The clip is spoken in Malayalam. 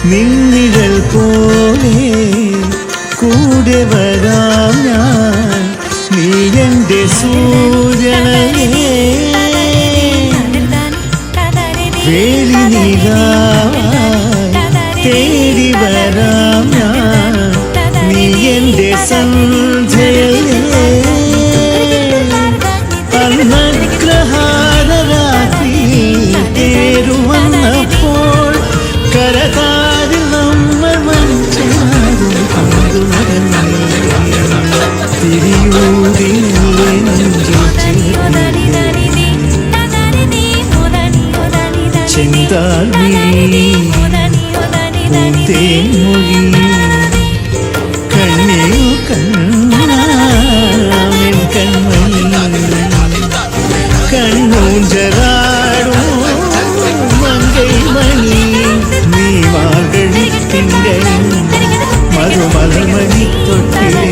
നിന്നിഴൽ പോലെ കൂടെ വരാം ഞാൻ നീ എൻ്റെ സൂര്യനേ വേലി നീരായി തേടി വരാം ഞാൻ നീ എൻ്റെ സന്ധ്യയേ അന്നഗ്രഹാരരാത്രി തേരുവന്നപ്പോൾ കരതാരിൽ നമ്മൾ മനുഷ്യരും തിരിയൂടി ചെന്താർമിഴി പൂന്തേൻമൊഴി കണ്ണിയു കണ്ണാമെൻ കൺമണി കണ്ണൂഞ്ചലാടും മങ്കൈ മണി നീ മാർഗഴി തിങ്കൾ മധുമലമണി തൊട്ടിലേ